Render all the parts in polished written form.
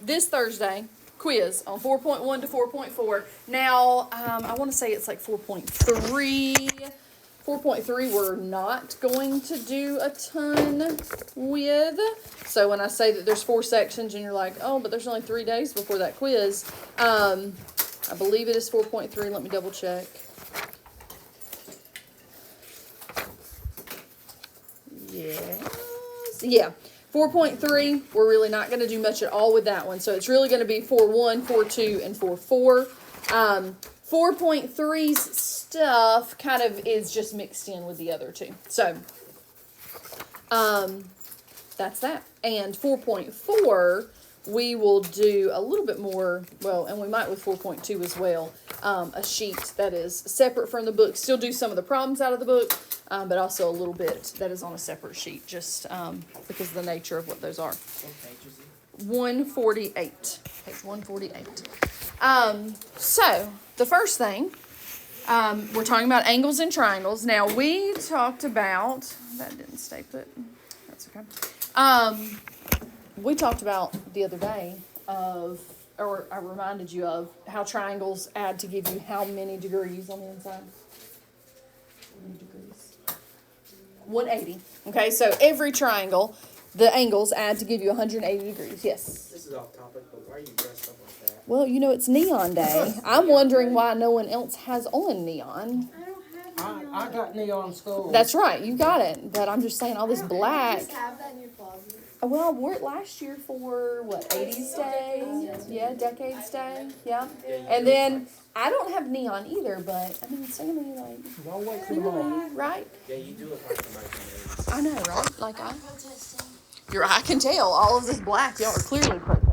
this Thursday, quiz on 4.1 to 4.4. Now, I want to say it's like 4.3. 4.3 we're not going to do a ton with. So when I say that there's 4 sections and you're like, oh, but there's only 3 days before that quiz, I believe it is 4.3. Let me double check. Yes. Yeah. 4.3, we're really not going to do much at all with that one. So it's really going to be 4.1, 4.2, and 4.4. 4.3's stuff kind of is just mixed in with the other two. So, that's that. And 4.4, we will do a little bit more, well, and we might with 4.2 as well, a sheet that is separate from the book. Still do some of the problems out of the book, but also a little bit that is on a separate sheet, just because of the nature of what those are. What page is it? 148. Page 148. So, the first thing, we're talking about angles and triangles. Now, we talked about, that didn't stay put, that's okay. We talked about the other day or I reminded you of how triangles add to give you how many degrees on the inside? How many degrees? 180. Okay, so every triangle, the angles add to give you 180 degrees. Yes. This is off topic, but why are you dressed up like that? Well, you know, it's neon day. I'm wondering why no one else has on neon. I got neon school. That's right, you got it. But I'm just saying all this black. Just have that in your closet. Well, I wore it last year for, what, 80s Day? Yeah, Decades Day. Yeah. And then, I don't have neon either, but, I mean, Sammy, like, Don't wait too you long. know, right? Yeah, you do look like somebody. I know, right? Like, I can tell all of this black, y'all are clearly protesting.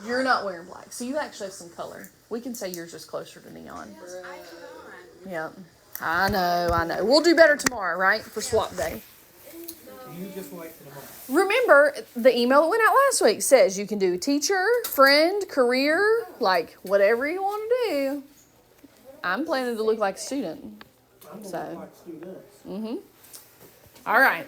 You're not wearing black, so you actually have some color. We can say yours is closer to neon. Yeah. I know. We'll do better tomorrow, right? For swap day. You just wait for tomorrow. Remember, the email that went out last week says you can do teacher, friend, career, like whatever you want to do. I'm planning to look like a student. So, all right.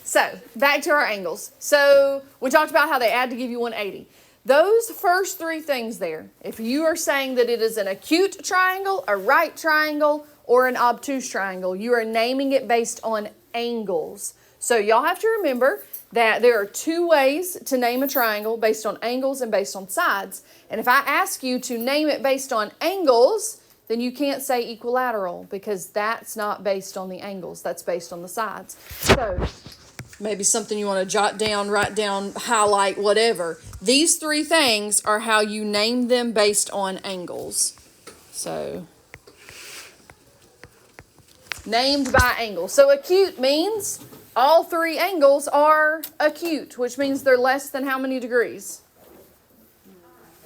So, back to our angles. So, we talked about how they add to give you 180. Those first 3 things there, if you are saying that it is an acute triangle, a right triangle, or an obtuse triangle, you are naming it based on angles. So y'all have to remember that there are 2 ways to name a triangle, based on angles and based on sides. And if I ask you to name it based on angles, then you can't say equilateral, because that's not based on the angles, that's based on the sides. So maybe something you want to jot down, write down, highlight, whatever. These 3 things are how you name them based on angles. So, named by angle. So acute means all 3 angles are acute, which means they're less than how many degrees?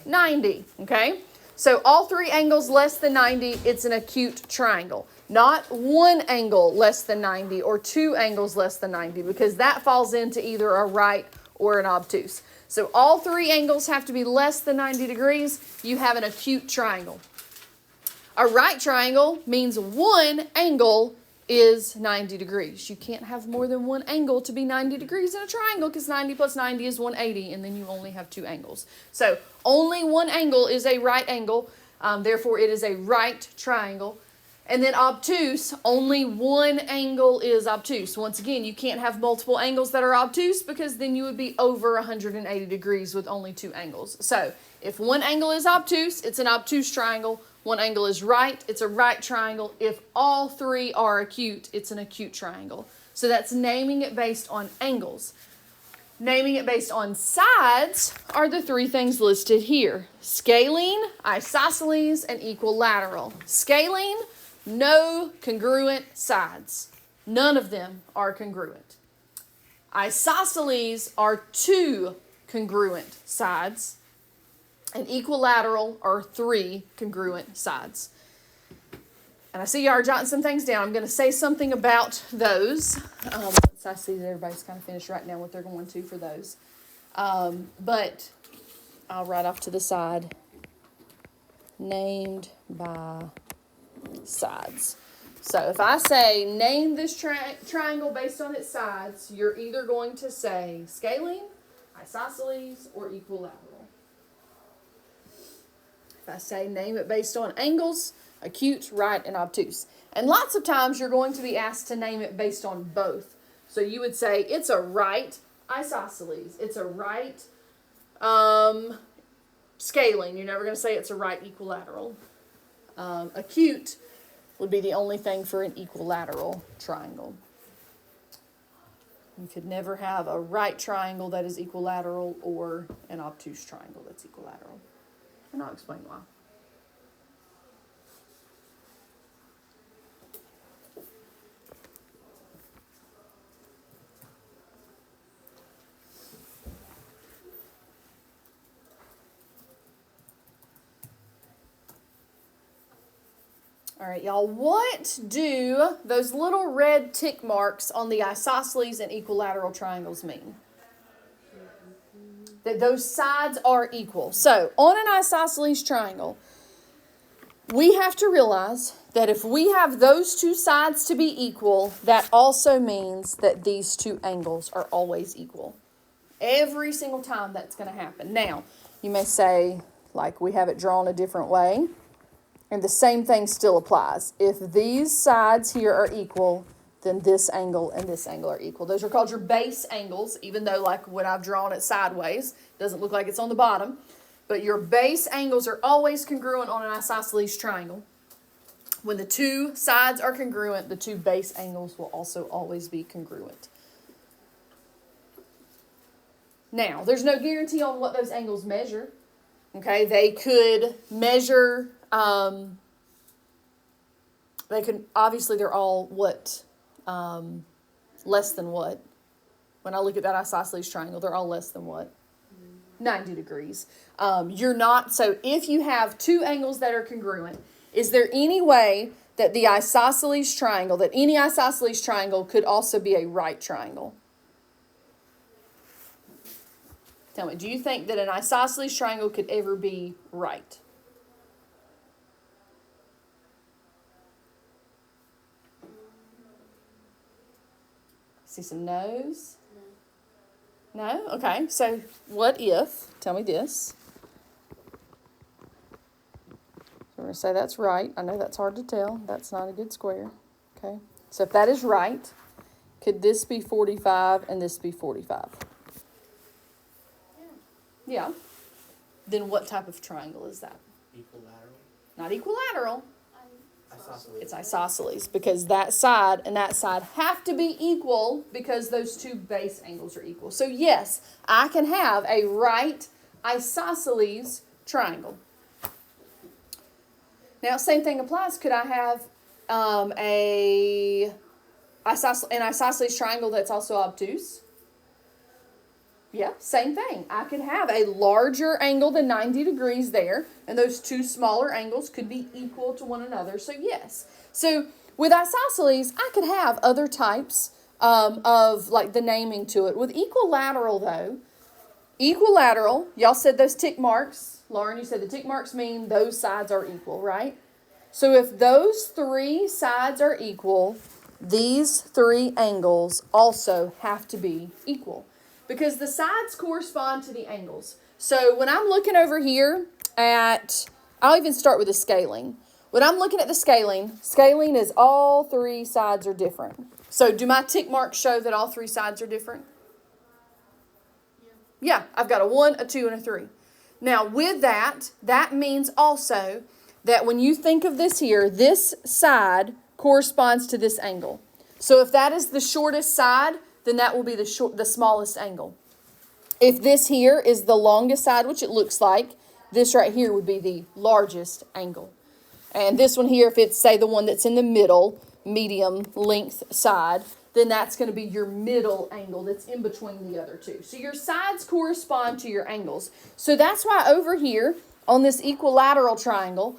90, okay? So all 3 angles less than 90, it's an acute triangle. Not 1 angle less than 90 or 2 angles less than 90, because that falls into either a right or an obtuse. So all 3 angles have to be less than 90 degrees. You have an acute triangle. A right triangle means 1 angle is 90 degrees. You can't have more than 1 angle to be 90 degrees in a triangle, because 90 plus 90 is 180, and then you only have 2 angles. So only 1 angle is a right angle, therefore it is a right triangle. And then obtuse, only 1 angle is obtuse. Once again, you can't have multiple angles that are obtuse, because then you would be over 180 degrees with only 2 angles. So if 1 angle is obtuse, it's an obtuse triangle. 1 angle is right, it's a right triangle. If all 3 are acute, it's an acute triangle. So that's naming it based on angles. Naming it based on sides are the 3 things listed here: scalene, isosceles, and equilateral. Scalene, no congruent sides. None of them are congruent. Isosceles are 2 congruent sides. And equilateral are 3 congruent sides. And I see you are jotting some things down. I'm going to say something about those. Once I see that everybody's kind of finished writing down what they're going to for those. But I'll write off to the side. Named by sides. So if I say name this triangle based on its sides, you're either going to say scalene, isosceles, or equilateral. If I say name it based on angles, acute, right, and obtuse. And lots of times you're going to be asked to name it based on both. So you would say it's a right isosceles. It's a right scalene. You're never going to say it's a right equilateral. Acute would be the only thing for an equilateral triangle. You could never have a right triangle that is equilateral or an obtuse triangle that's equilateral. And I'll explain why. All right, y'all, what do those little red tick marks on the isosceles and equilateral triangles mean? That those sides are equal. So, on an isosceles triangle, we have to realize that if we have those two sides to be equal, that also means that these two angles are always equal. Every single time that's going to happen. Now, you may say, like we have it drawn a different way. And the same thing still applies. If these sides here are equal, then this angle and this angle are equal. Those are called your base angles, even though like when I've drawn it sideways, it doesn't look like it's on the bottom. But your base angles are always congruent on an isosceles triangle. When the two sides are congruent, the two base angles will also always be congruent. Now, there's no guarantee on what those angles measure. Okay, they could measure... they could, obviously they're all what, less than what? When I look at that isosceles triangle, they're all less than what? 90 degrees. You're not, so if you have two angles that are congruent, is there any way that the isosceles triangle, that any isosceles triangle could also be a right triangle? Tell me, do you think that an isosceles triangle could ever be right? See some no's? No? Okay, so what if, tell me this. So we're going to say that's right. I know that's hard to tell. That's not a good square. Okay, so if that is right, could this be 45 and this be 45? Yeah. Then what type of triangle is that? Equilateral. Not equilateral. Isosceles. It's isosceles because that side and that side have to be equal because those two base angles are equal. So yes, I can have a right isosceles triangle. Now, same thing applies. Could I have an isosceles triangle that's also obtuse? Yeah, same thing. I could have a larger angle than 90 degrees there, and those two smaller angles could be equal to one another. So yes. So with isosceles, I could have other types of like the naming to it. With equilateral though, equilateral, y'all said those tick marks. Lauren, you said the tick marks mean those sides are equal, right? So if those three sides are equal, these three angles also have to be equal. Because the sides correspond to the angles. So when I'm looking over here at, I'll even start with the scaling. When I'm looking at the scaling is all three sides are different. So do my tick marks show that all three sides are different? Yeah, I've got a 1, a 2, and a 3. Now with that, that means also that when you think of this here, this side corresponds to this angle. So if that is the shortest side, then that will be the smallest angle. If this here is the longest side, which it looks like, this right here would be the largest angle. And this one here, if it's, say, the one that's in the middle, medium length side, then that's going to be your middle angle that's in between the other two. So your sides correspond to your angles. So that's why over here on this equilateral triangle,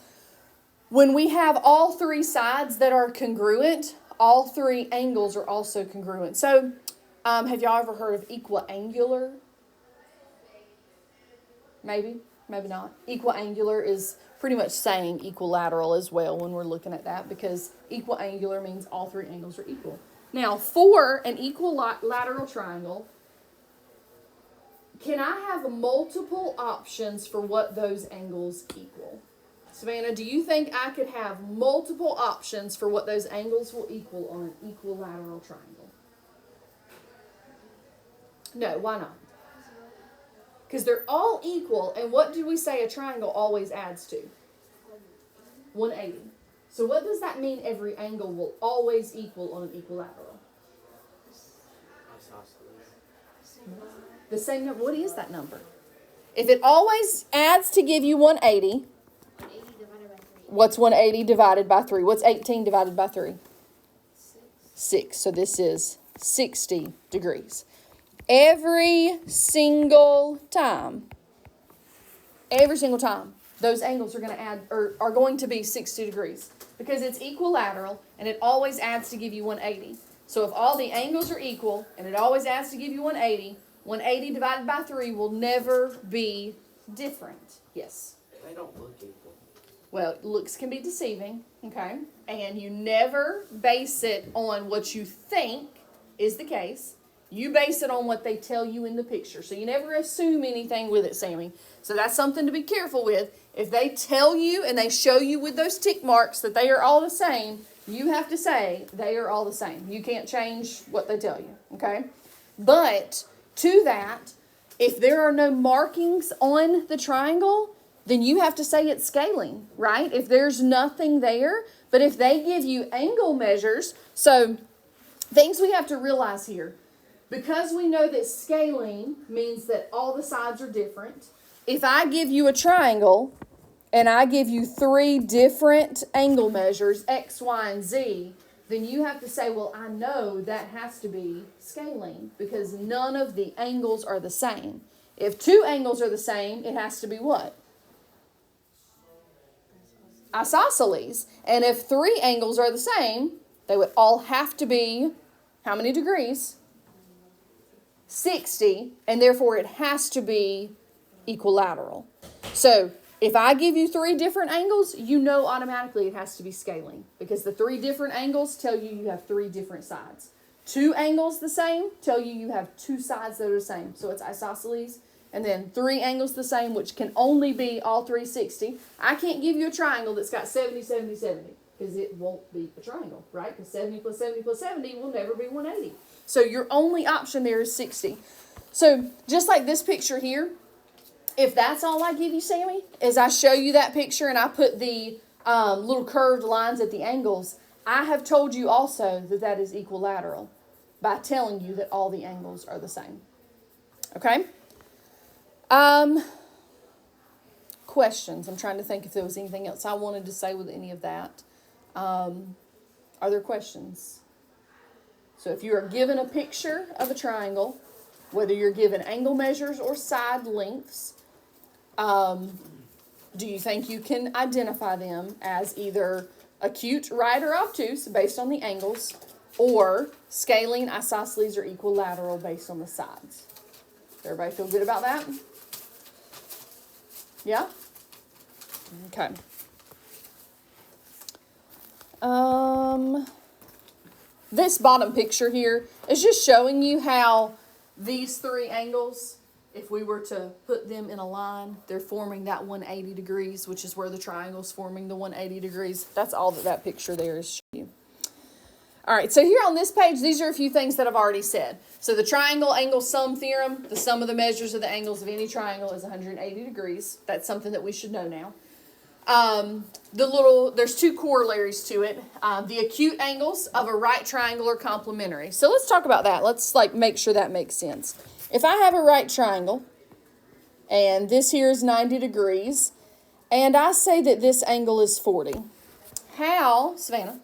when we have all three sides that are congruent, all three angles are also congruent. So have y'all ever heard of equiangular? Maybe, maybe not. Equiangular is pretty much saying equilateral as well when we're looking at that, because equal angular means all three angles are equal. Now, for an equilateral triangle, can I have multiple options for what those angles equal? Savannah, do you think I could have multiple options for what those angles will equal on an equilateral triangle? No, why not? Because they're all equal, and what do we say a triangle always adds to? 180. So what does that mean every angle will always equal on an equilateral? The same number. What is that number? If it always adds to give you 180, what's 180 divided by 3? What's 18 divided by 3? 6. So this is 60 degrees. Every single time, those angles are going to add, or are going to be 60 degrees, because it's equilateral and it always adds to give you 180. So if all the angles are equal and it always adds to give you 180, 180 divided by 3 will never be different. Yes? They don't look equal. Well, looks can be deceiving, okay? And you never base it on what you think is the case. You base it on what they tell you in the picture. So you never assume anything with it, Sammy. So that's something to be careful with. If they tell you and they show you with those tick marks that they are all the same, you have to say they are all the same. You can't change what they tell you, okay? But to that, if there are no markings on the triangle, then you have to say it's scaling, right? If there's nothing there, but if they give you angle measures, so things we have to realize here. Because we know that scaling means that all the sides are different, if I give you a triangle and I give you 3 different angle measures, X, Y, and Z, then you have to say, well, I know that has to be scaling because none of the angles are the same. If 2 angles are the same, it has to be what? Isosceles. And if 3 angles are the same, they would all have to be how many degrees? 60, and therefore it has to be equilateral. So if I give you 3 different angles, you know automatically it has to be scaling, because the 3 different angles tell you you have 3 different sides. 2 angles the same tell you you have 2 sides that are the same, so it's isosceles. And then 3 angles the same, which can only be all 360. I can't give you a triangle that's got 70, 70, 70, because it won't be a triangle, right? Because 70 plus 70 plus 70 will never be 180. So your only option there is 60. So just like this picture here, if that's all I give you, Sammy, is I show you that picture and I put the little curved lines at the angles, I have told you also that that is equilateral by telling you that all the angles are the same. Okay? Questions. I'm trying to think if there was anything else I wanted to say with any of that. Are there questions? So if you are given a picture of a triangle, whether you're given angle measures or side lengths, do you think you can identify them as either acute, right, or obtuse based on the angles, or scaling, isosceles, or equilateral based on the sides? Everybody feel good about that? Yeah? Okay. This bottom picture here is just showing you how these 3 angles, if we were to put them in a line, they're forming that 180 degrees, which is where the triangle's forming the 180 degrees. That's all that picture there is showing you. All right, so here on this page, these are a few things that I've already said. So the triangle angle sum theorem, the sum of the measures of the angles of any triangle is 180 degrees. That's something that we should know now. There's 2 corollaries to it. The acute angles of a right triangle are complementary. So let's talk about that. Let's make sure that makes sense. If I have a right triangle, and this here is 90 degrees, and I say that this angle is 40, how, Savannah,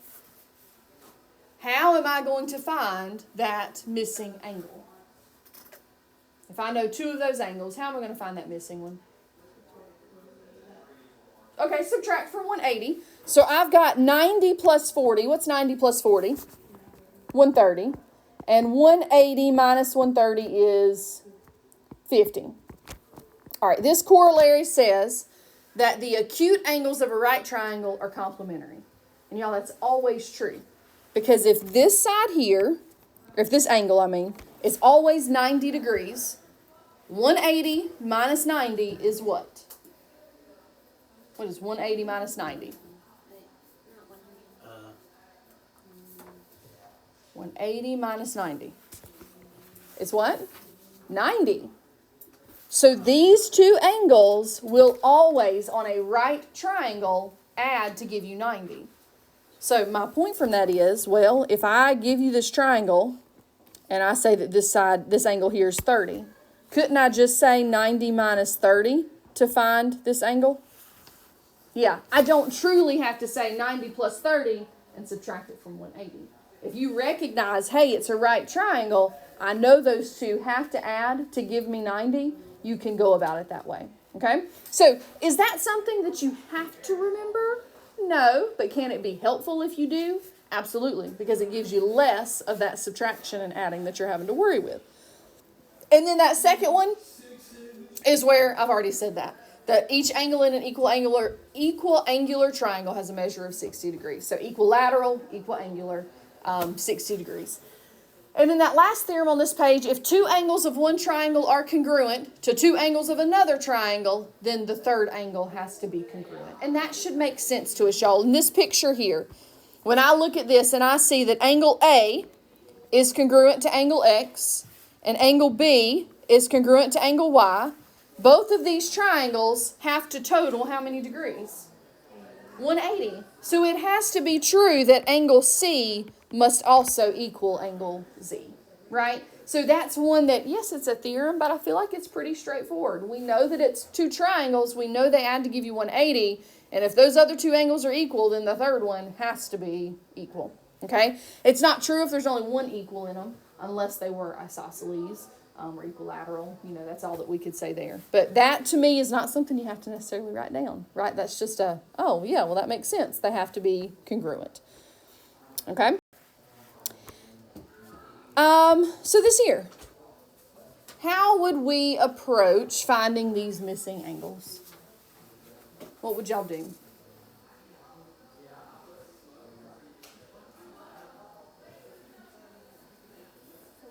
how am I going to find that missing angle? If I know 2 of those angles, how am I going to find that missing one? Okay, subtract from 180. So I've got 90 plus 40. What's 90 plus 40? 130. And 180 minus 130 is 50. All right, this corollary says that the acute angles of a right triangle are complementary. And y'all, that's always true. Because if this side here, if this angle, I mean, is always 90 degrees, 180 minus 90 is what? What is 180 minus 90? 180 minus 90 is what? 90. So these two angles will always, on a right triangle, add to give you 90. So my point from that is, well, if I give you this triangle, and I say that this side, this angle here is 30, couldn't I just say 90 minus 30 to find this angle? Yeah, I don't truly have to say 90 plus 30 and subtract it from 180. If you recognize, hey, it's a right triangle, I know those two have to add to give me 90, you can go about it that way, okay? So is that something that you have to remember? No, but can it be helpful if you do? Absolutely, because it gives you less of that subtraction and adding that you're having to worry with. And then that second one is where I've already said that each angle in an equal angular triangle has a measure of 60 degrees. So equilateral, equal angular, 60 degrees. And then that last theorem on this page, if two angles of one triangle are congruent to two angles of another triangle, then the third angle has to be congruent. And that should make sense to us, y'all. In this picture here, when I look at this and I see that angle A is congruent to angle X and angle B is congruent to angle Y, both of these triangles have to total how many degrees? 180. So it has to be true that angle C must also equal angle Z, right? So that's one that, yes, it's a theorem, but I feel like it's pretty straightforward. We know that it's two triangles. We know they add to give you 180. And if those other two angles are equal, then the third one has to be equal, okay? It's not true if there's only one equal in them, unless they were isosceles or equilateral. You know, that's all that we could say there. But that, to me, is not something you have to necessarily write down, right? That's just oh, yeah, well, that makes sense. They have to be congruent, okay? So this here, how would we approach finding these missing angles? What would y'all do?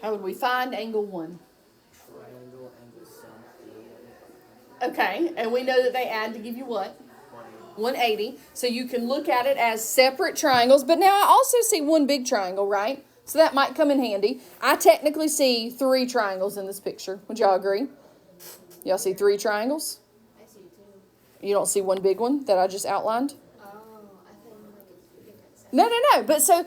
How would we find angle 1? Triangle, angle sum. Okay, and we know that they add to give you what? 180. So you can look at it as separate triangles, but now I also see one big triangle, right? So that might come in handy. I technically see 3 triangles in this picture. Would y'all agree? Y'all see 3 triangles? I see 2. You don't see one big one that I just outlined? Oh, I thought you meant like No. But so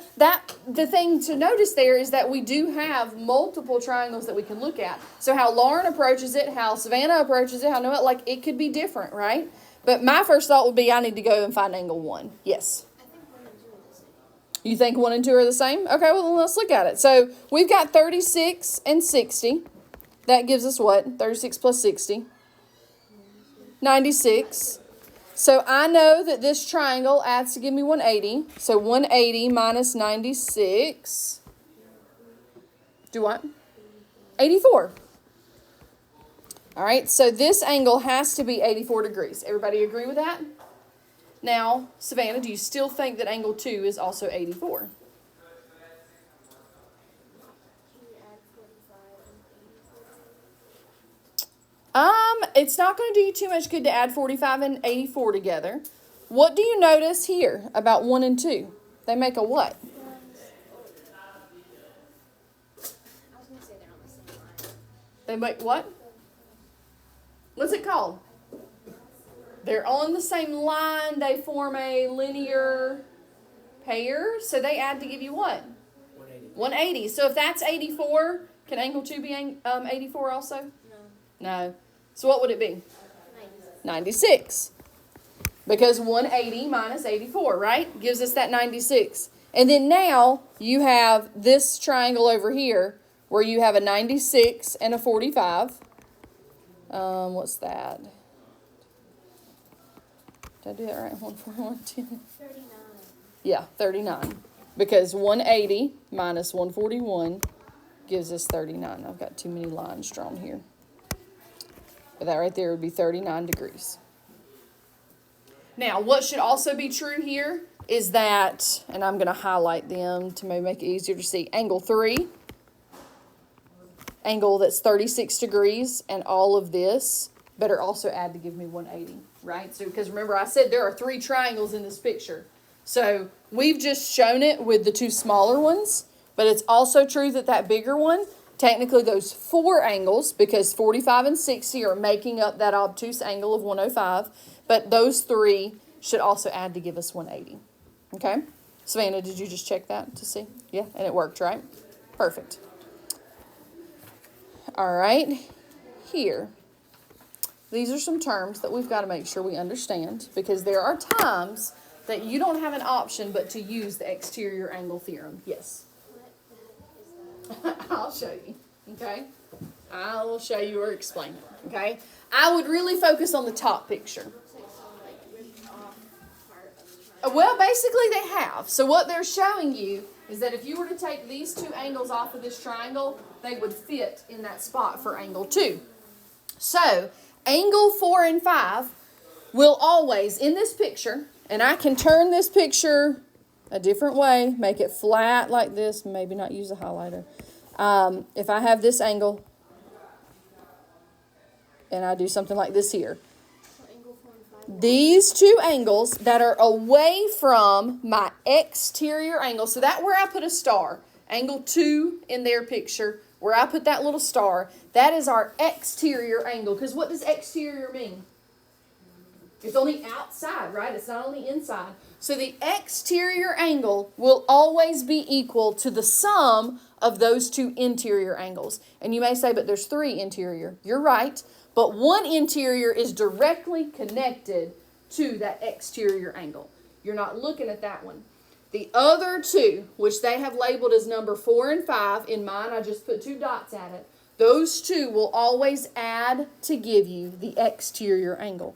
the thing to notice there is that we do have multiple triangles that we can look at. So how Lauren approaches it, how Savannah approaches it, how Noah, like it could be different, right? But my first thought would be I need to go and find angle 1. Yes. I think 1 and 2 are the same. You think 1 and 2 are the same? Okay, well, then let's look at it. So we've got 36 and 60. That gives us what? 36 plus 60. 96. So I know that this triangle adds to give me 180. So 180 minus 96. Do what? 84. All right, so this angle has to be 84 degrees. Everybody agree with that? Now, Savannah, do you still think that angle 2 is also 84? Can you add 45 and 84? It's not going to do you too much good to add 45 and 84 together. What do you notice here about 1 and 2? They make a what? I was going to say they're on the same line. They make what? What's it called? They're on the same line. They form a linear pair. So they add to give you what? 180. 180. So if that's 84, can angle 2 be 84 also? No. No. So what would it be? 96. 96. Because 180 minus 84, right? Gives us that 96. And then now you have this triangle over here where you have a 96 and a 45. What's that? Did I do that right? 141, 10. 39. Yeah, 39. Because 180 minus 141 gives us 39. I've got too many lines drawn here. But that right there would be 39 degrees. Now, what should also be true here is that, and I'm going to highlight them to maybe make it easier to see, angle 3, angle that's 36 degrees, and all of this better also add to give me 180, right? So, because remember I said there are 3 triangles in this picture. So, we've just shown it with the 2 smaller ones, but it's also true that that bigger one, technically those 4 angles, because 45 and 60 are making up that obtuse angle of 105, but those 3 should also add to give us 180, okay? Savannah, did you just check that to see? Yeah, and it worked, right? Perfect. All right, here. These are some terms that we've got to make sure we understand, because there are times that you don't have an option but to use the exterior angle theorem. Yes? What the heck is that? I'll show you, okay? I will show you or explain it, okay? I would really focus on the top picture. Looks like someone like ripped off part of the triangle. Well, basically they have. So what they're showing you is that if you were to take these 2 angles off of this triangle, they would fit in that spot for angle 2. So, angle 4 and 5 will always, in this picture, and I can turn this picture a different way, make it flat like this, maybe not use a highlighter. If I have this angle, and I do something like this here, So angle 4 and 5. these 2 angles that are away from my exterior angle, so that where I put a star, angle 2 in their picture, where I put that little star, that is our exterior angle. Because what does exterior mean? It's on the outside, right? It's not on the inside. So the exterior angle will always be equal to the sum of those 2 interior angles. And you may say, but there's 3 interior. You're right. But one interior is directly connected to that exterior angle. You're not looking at that one. The other 2, which they have labeled as number 4 and 5, in mine I just put 2 dots at it, those 2 will always add to give you the exterior angle.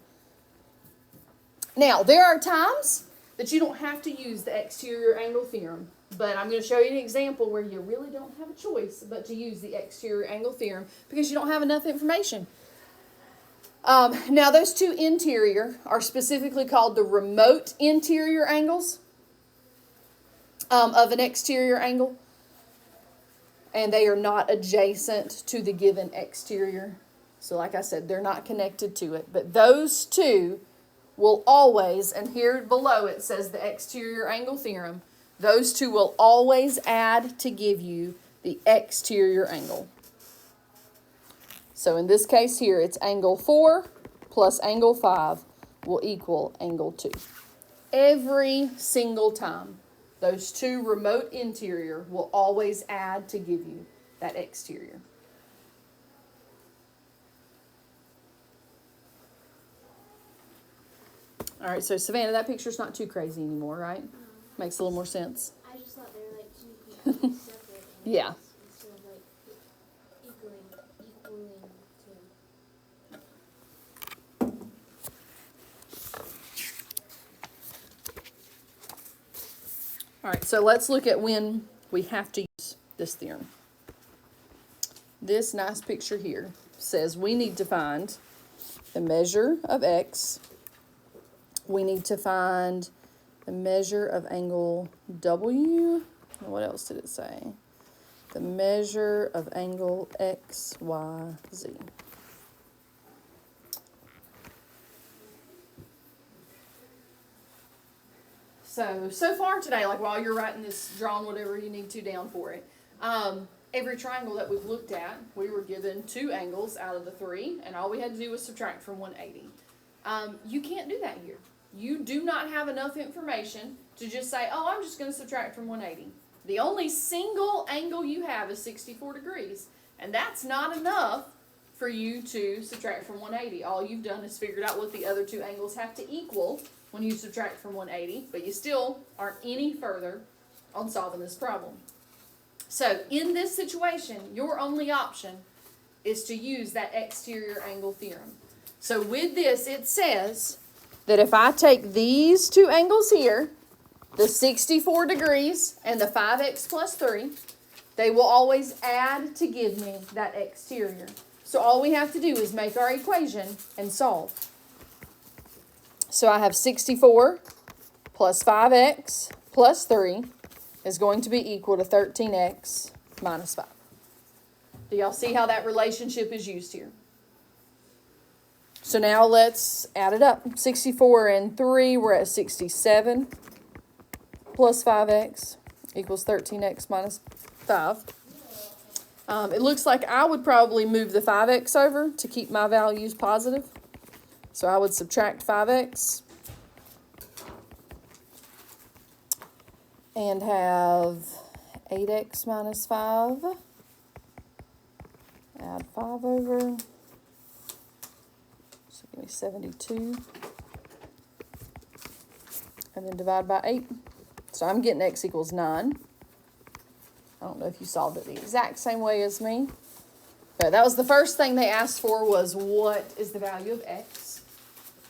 Now, there are times that you don't have to use the exterior angle theorem, but I'm going to show you an example where you really don't have a choice but to use the exterior angle theorem because you don't have enough information. Now, those 2 interior are specifically called the remote interior angles of an exterior angle, and they are not adjacent to the given exterior. So like I said, they're not connected to it, but those 2 will always, and here below it says the exterior angle theorem, those 2 will always add to give you the exterior angle. So in this case here, it's angle 4 plus angle 5 will equal angle 2. Every single time, those 2 remote interior will always add to give you that exterior. All right, so Savannah, that picture's not too crazy anymore, right? Makes a little more sense. I just thought they were like 2 completely separate. And Yeah. Instead of like equaling to. All right, so let's look at when we have to use this theorem. This nice picture here says we need to find the measure of x. We need to find the measure of angle W. What else did it say? The measure of angle X, Y, Z. So far today, like while you're writing this, drawing whatever you need to down for it, every triangle that we've looked at, we were given 2 angles out of the 3, and all we had to do was subtract from 180. You can't do that here. You do not have enough information to just say, oh, I'm just going to subtract from 180. The only single angle you have is 64 degrees, and that's not enough for you to subtract from 180. All you've done is figured out what the other 2 angles have to equal when you subtract from 180, but you still aren't any further on solving this problem. So in this situation, your only option is to use that exterior angle theorem. So with this, it says that if I take these 2 angles here, the 64 degrees and the 5x plus 3, they will always add to give me that exterior. So all we have to do is make our equation and solve. So I have 64 plus 5x plus 3 is going to be equal to 13x minus 5. Do y'all see how that relationship is used here? So now let's add it up. 64 and 3, we're at 67 plus 5x equals 13x minus 5. It looks like I would probably move the 5x over to keep my values positive. So I would subtract 5x and have 8x minus 5. Add 5 over. So give me 72. And then divide by 8. So I'm getting x equals 9. I don't know if you solved it the exact same way as me. But that was the first thing they asked for, was what is the value of x?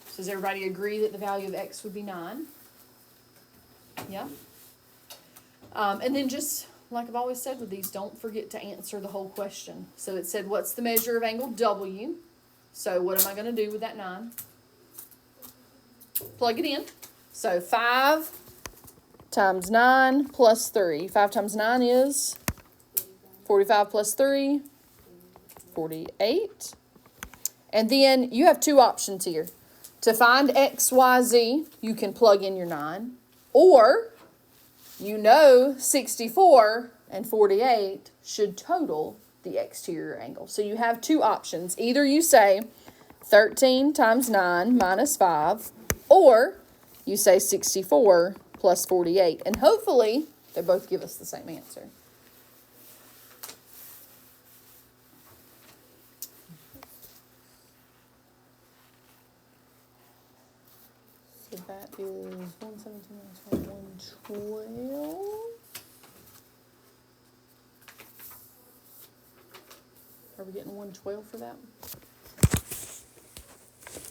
So does everybody agree that the value of x would be 9? Yeah? And then just, like I've always said with these, don't forget to answer the whole question. So it said, what's the measure of angle W? So what am I going to do with that 9? Plug it in. So 5 times 9 plus 3. 5 times 9 is 45 plus 3, 48. And then you have two options here. To find x, y, z, you can plug in your 9. Or, you know 64 and 48 should total the exterior angle. So you have two options. Either you say 13 times 9 minus 5, or you say 64 plus 48. And hopefully, they both give us the same answer. So that is 117 minus 112. Are we getting 112 for that?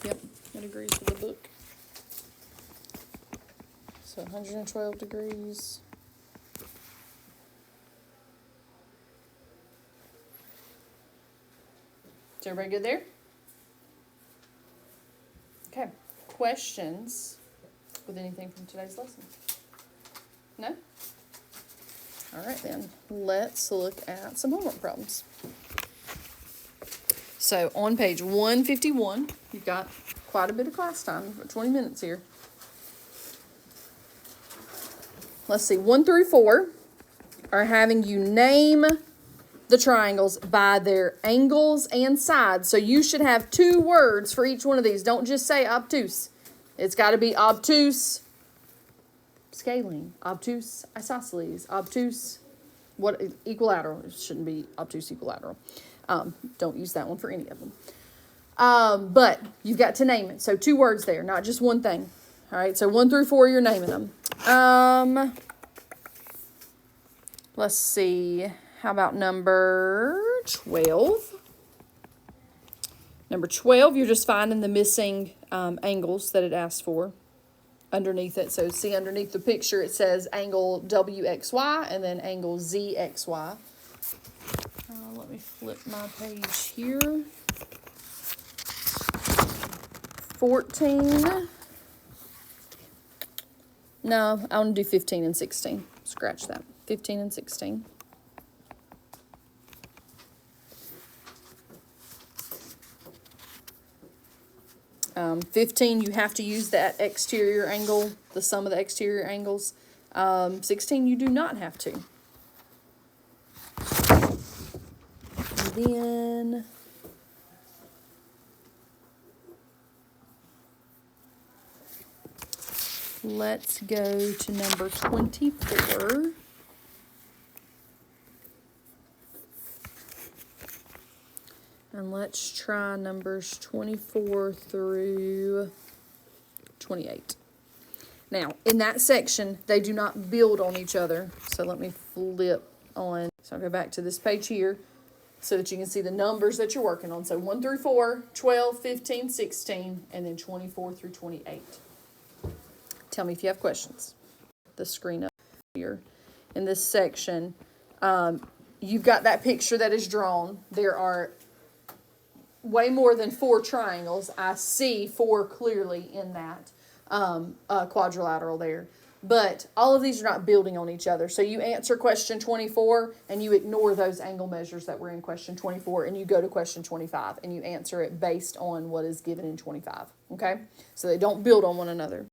Yep, it agrees with the book. So 112 degrees. Is everybody good there? Okay. Questions with anything from today's lesson? No? All right, then. Let's look at some homework problems. So on page 151, you've got quite a bit of class time, 20 minutes here. Let's see, 1 through 4 are having you name the triangles by their angles and sides. So you should have 2 words for each one of these. Don't just say obtuse. It's got to be obtuse scaling, obtuse isosceles, obtuse equilateral. It shouldn't be obtuse equilateral. Don't use that one for any of them. But you've got to name it. So 2 words there, not just one thing. All right, so 1 through 4, you're naming them. Let's see. How about number 12? Number 12, you're just finding the missing angles that it asked for underneath it. So see underneath the picture, it says angle WXY and then angle ZXY. Let me flip my page here. 14. No, I want to do 15 and 16. Scratch that. 15 and 16. Um, 15, you have to use that exterior angle, the sum of the exterior angles. 16, you do not have to. And then let's go to number 24. And let's try numbers 24 through 28. Now, in that section, they do not build on each other. So let me flip on. So I'll go back to this page here so that you can see the numbers that you're working on. So 1 through 4, 12, 15, 16, and then 24 through 28. Tell me if you have questions. The screen up here. In this section, you've got that picture that is drawn. There are way more than 4 triangles. I see 4 clearly in that. quadrilateral there. But all of these are not building on each other. So you answer question 24 and you ignore those angle measures that were in question 24 and you go to question 25 and you answer it based on what is given in 25. Okay? So they don't build on one another.